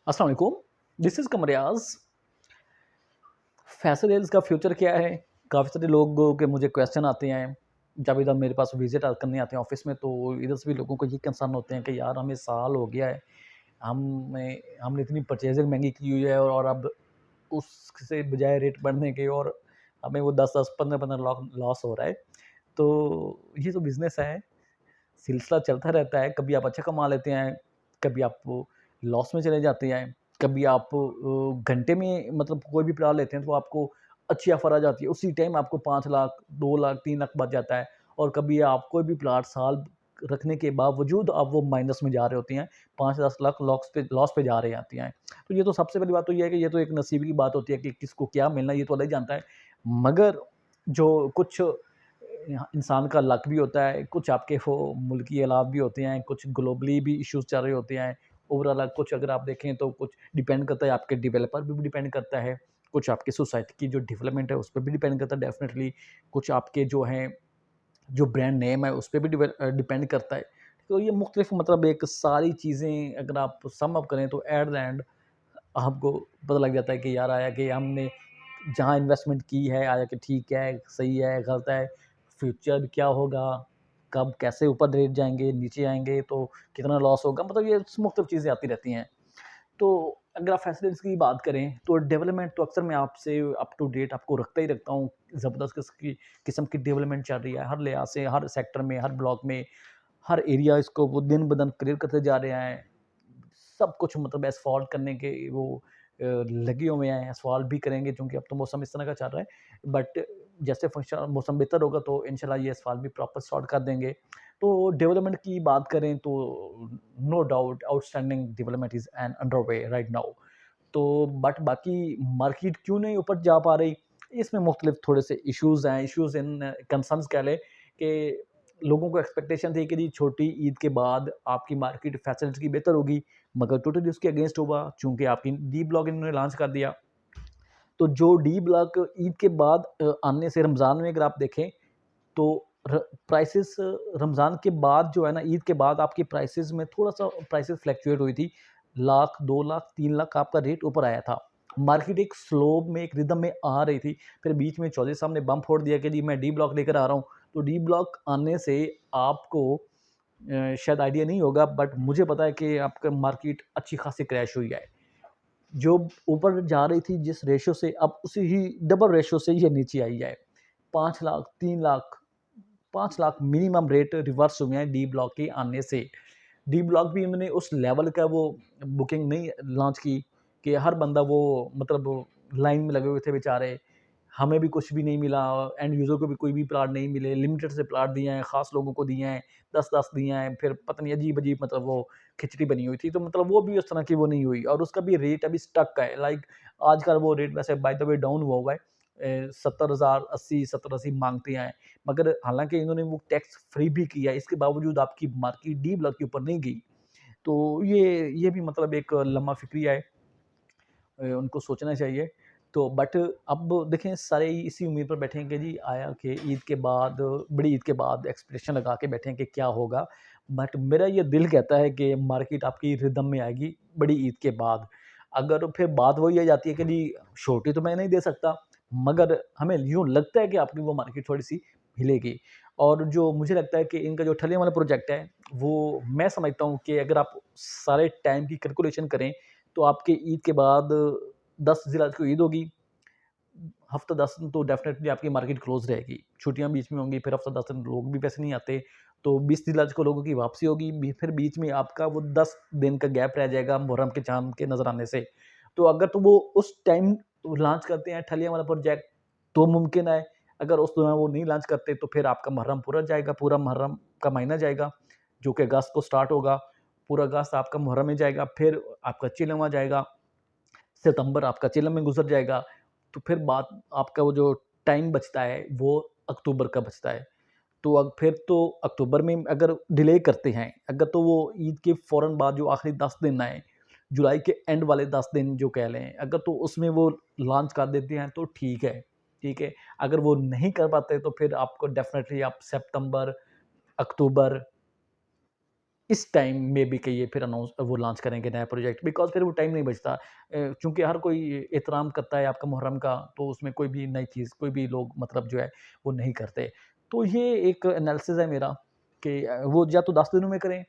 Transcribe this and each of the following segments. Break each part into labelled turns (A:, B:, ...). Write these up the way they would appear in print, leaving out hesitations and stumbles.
A: अस्सलाम वालेकुम, this is कमरियाज़। Fashion sales का फ्यूचर क्या है? काफ़ी सारे लोगों के मुझे क्वेश्चन आते हैं, जब इधर मेरे पास विज़िट करने आते हैं ऑफ़िस में, तो इधर से भी लोगों को ये कंसर्न होते हैं कि यार हमें साल हो गया है, हमने इतनी परचेज़िंग महँगी की हुई है और अब उससे बजाय रेट बढ़ने के और हमें वो 10-10, 15-15 लॉ लॉस हो रहा है। तो ये जो बिज़नेस है, सिलसिला चलता रहता है, कभी आप अच्छा कमा लेते हैं, कभी आप लॉस में चले जाते हैं, कभी आप घंटे में मतलब कोई भी प्लान लेते हैं तो आपको अच्छी ऑफ़र आ जाती है, उसी टाइम आपको 5 लाख, 2 लाख, 3 लाख बच जाता है और कभी आप कोई भी प्लॉट साल रखने के बावजूद आप वो माइनस में जा रहे होते हैं, 5-10 लाख लॉस पे जा रहे आती हैं। तो ये तो सबसे पहली बात तो ये है कि ये तो एक नसीब की बात होती है कि किसको क्या मिलना है ये तो अल्लाह ही जानता है। मगर जो कुछ इंसान का लक भी होता है, कुछ आपके वो मुल्की हालात भी होते हैं, कुछ ग्लोबली भी इश्यूज़ चल रहे होते हैं। ओवरऑल कुछ अगर आप देखें तो कुछ डिपेंड करता है आपके डेवलपर पे भी डिपेंड करता है, कुछ आपकी सोसाइटी की जो डेवलपमेंट है उस पे भी डिपेंड करता है डेफ़िनेटली, कुछ आपके जो हैं, जो ब्रांड नेम है उस पे भी डिपेंड करता है। तो ये मुख्तलिफ़ मतलब एक सारी चीज़ें अगर आप सम अप करें तो एट द एंड आपको पता लग जाता है कि यार आया कि हमने जहाँ इन्वेस्टमेंट की है आया कि ठीक है, सही है, गलत है, फ्यूचर क्या होगा, कब कैसे ऊपर रेट जाएँगे, नीचे आएँगे तो कितना लॉस होगा, मतलब ये मुख्तलिफ़ चीज़ें आती रहती हैं। तो अगर आप फैसिलिटीज़ की बात करें तो डेवलपमेंट तो अक्सर मैं आपसे अप टू डेट आपको रखता ही रखता हूँ। ज़बरदस्त किस्म की डेवलपमेंट चल रही है, हर लिहाज से, हर सेक्टर में, हर ब्लॉक में, हर एरिया इसको वो दिन-ब-दिन क्लियर करते जा रहे हैं। सब कुछ मतलब एस्फाल्ट करने के वो लगे हुए हैं, एस्फाल्ट भी करेंगे क्योंकि अब तो मौसम इस तरह का चल रहा है। बट जैसे फंक्शन मौसम बेहतर होगा तो इंशाल्लाह ये एस्फाल्ट भी प्रॉपर सॉर्ट कर देंगे। तो डेवलपमेंट की बात करें तो no doubt outstanding development is an under way right now. तो बट बाकी मार्केट क्यों नहीं ऊपर जा पा रही? इसमें मुख्तलिफ थोड़े से इश्यूज़ हैं, इश्यूज़ इन कंसर्न्स कह लें कि लोगों को एक्सपेक्टेशन थी कि जी छोटी ईद के बाद आपकी मार्केट फैसिलिटी की बेहतर होगी, मगर टोटली उसके अगेंस्ट हुआ चूँकि आपकी डी ब्लॉक इन्होंने लॉन्च कर दिया। तो जो डी ब्लॉक ईद के बाद आने से रमज़ान में अगर आप देखें तो र प्राइसेज़ रमज़ान के बाद जो है ना, ईद के बाद आपकी प्राइसेज़ में थोड़ा-सा प्राइसेज़ फ्लक्चुएट हुई थी। लाख, 2 लाख, 3 लाख आपका रेट ऊपर आया था। मार्केट एक स्लो में, एक रिदम में आ रही थी। फिर बीच में चौधरी साहब ने बम फोड़ दिया कि जी मैं डी ब्लॉक लेकर आ रहा हूँ। तो डी ब्लॉक आने से आपको शायद आइडिया नहीं होगा बट मुझे पता है कि आपका मार्केट अच्छी खासी क्रैश हुई है। जो ऊपर जा रही थी जिस रेशियो से, अब उसी ही डबल रेशियो से ये नीचे आई है। 5 lakh, 3 lakh, 5 lakh minimum rate reverse हुए हैं डी ब्लॉक के आने से। डी ब्लॉक भी उन्होंने उस लेवल का वो बुकिंग नहीं लॉन्च की कि हर बंदा वो मतलब लाइन में लगे हुए थे बेचारे। हमें भी कुछ भी नहीं मिला, एंड यूज़र को भी कोई भी प्लॉट नहीं मिले, लिमिटेड से प्लॉट दिए हैं, ख़ास लोगों को दिए हैं, 10-10 दिए हैं, फिर पता नहीं अजीब-अजीब मतलब वो खिचड़ी बनी हुई थी, तो मतलब वो भी उस तरह की वो नहीं हुई और उसका भी रेट अभी स्टक है। लाइक आज का वो रेट वैसे बाय द वे डाउन हुआ हुआ है। 70,000 80 70-80 माँगते हैं, मगर हालाँकि इन्होंने वो टैक्स फ्री भी किया है, इसके बावजूद आपकी मार्केट डी ब्लॉक के ऊपर नहीं गई। तो ये भी मतलब एक लम्हा फ़िक्रिया है, उनको सोचना चाहिए। तो बट अब देखें सारे इसी उम्मीद पर बैठे हैं कि जी आया कि ईद के बाद, बड़ी ईद के बाद एक्सपेक्टेशन लगा के बैठे हैं कि क्या होगा। बट मेरा ये दिल कहता है कि मार्केट आपकी रिदम में आएगी बड़ी ईद के बाद। अगर फिर बात वही आ जाती है कि जी श्योरिटी तो मैं नहीं दे सकता, मगर हमें यूँ लगता है कि आपकी वो मार्केट थोड़ी-सी हिलेगी। और जो मुझे लगता है कि इनका जो ठलिया वाला प्रोजेक्ट है, वो मैं समझता हूँ कि अगर आप सारे टाइम की कैलकुलेशन करें तो आपके ईद के बाद 10 ज़िलहज को ईद होगी, हफ़्ता 10 दिन तो डेफ़िनेटली आपकी मार्केट क्लोज़ रहेगी। छुट्टियाँ बीच में होंगी, फिर हफ़्ता 10 दिन लोग भी वैसे नहीं आते, तो 20 ज़िलहज को लोगों की वापसी होगी, फिर बीच में आपका वो 10 दिन का गैप रह जाएगा मुहर्रम के चाँद के नज़र आने से। तो अगर तो वो उस टाइम लॉन्च करते हैं ठलिया वाला प्रोजेक्ट, तो मुमकिन है, अगर उस दौरान वो नहीं लॉन्च करते तो फिर आपका मुहर्रम पूरा जाएगा, पूरा मुहर्रम का महीना जाएगा, जो कि अगस्त को स्टार्ट होगा, पूरा अगस्त आपका मुहर्रम में जाएगा, फिर आपका चिलम आ जाएगा, सितंबर आपका चिलम में गुज़र जाएगा, तो फिर बात आपका वो जो टाइम बचता है, वो अक्टूबर का बचता है। तो अब फिर तो अक्टूबर में अगर डिले करते हैं, अगर तो वो ईद के फ़ौरन बाद जो आखिरी 10 दिन आए, जुलाई के एंड वाले 10 दिन जो कह लें, अगर तो उसमें वो लॉन्च कर देते हैं तो ठीक है, ठीक है। अगर वो नहीं कर पाते तो फिर आपको डेफ़िनेटली आप सितंबर, अक्टूबर इस टाइम में भी कि ये फिर अनाउंस वो लॉन्च करेंगे नया प्रोजेक्ट, बिकॉज़ फिर वो टाइम नहीं बचता। चूँकि हर कोई एहतराम करता है आपका मुहर्रम का, तो उसमें कोई भी नई चीज़, कोई भी लोग मतलब जो है वो नहीं करते। तो ये एक एनालिसिस है मेरा कि वो या तो 10 दिनों में करें,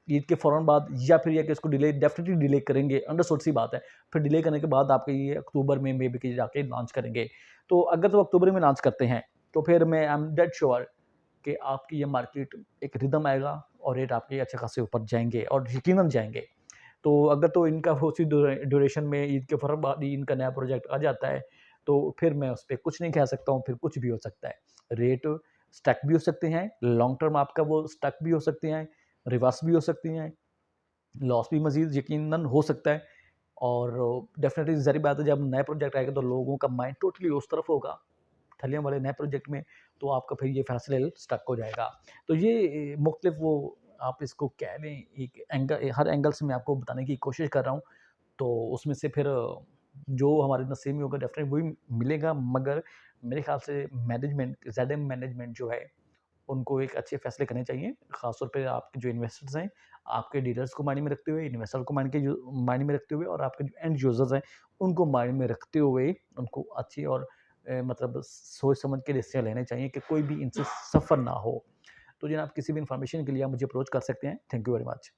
A: ईद के फ़ौरन बाद, या फिर ये कि इसको डिले, डेफ़िनिटली डिले करेंगे, अंडरस्टूड सी बात है। फिर डिले करने के बाद आपके ये अक्टूबर में मे बी कि जाके लॉन्च करेंगे। तो अगर तो अक्टूबर में लॉन्च करते हैं, तो फिर मैं आई एम डेड श्योर कि आपकी ये मार्केट एक रिदम आएगा और रेट आपके अच्छे खासे ऊपर जाएँगे और यकीनन जाएँगे। तो अगर तो इनका उसी ड्यूरेशन में ईद के फ़ौरन बाद ही इनका नया प्रोजेक्ट आ जाता है, तो फिर मैं उस पे कुछ नहीं कह सकता हूँ, फिर कुछ भी हो सकता है। रेट स्टक भी हो सकते हैं, लॉन्ग टर्म आपका वो स्टक भी हो सकते हैं, रिवर्स भी हो सकती हैं, लॉस भी मज़ीद यकीनन हो सकता है। और डेफ़िनेटली ज़ाहिर बात है, जब नया प्रोजेक्ट आएगा तो लोगों का माइंड टोटली उस तरफ होगा, थलियाँ वाले नए प्रोजेक्ट में, तो आपका फिर ये फ़ैसले स्टक हो जाएगा। तो ये मुख्तलिफ वो आप इसको कह लें, एक हर एंगल से मैं आपको बताने की कोशिश कर रहा हूँ। तो उसमें से फिर जो हमारे नसीब में होगा डेफ़िनेटली वही मिलेगा, मगर मेरे ख़्याल से मैनेजमेंट, ज़ेडएम मैनेजमेंट जो है, उनको एक अच्छे फ़ैसले करने चाहिए। ख़ास तौर पे आपके जो इन्वेस्टर्स हैं, आपके डीलर्स को मायने में रखते हुए, इन्वेस्टर को मायने में रखते हुए, और आपके जो एंड यूज़र्स हैं, उनको मायने में रखते हुए उनको अच्छी और मतलब सोच समझ के डिसीज़न लेने चाहिए कि कोई भी इनसे सफ़र ना हो। तो जनाब, किसी भी इन्फॉर्मेशन के लिए आप मुझे अप्रोच कर सकते हैं। Thank you very much.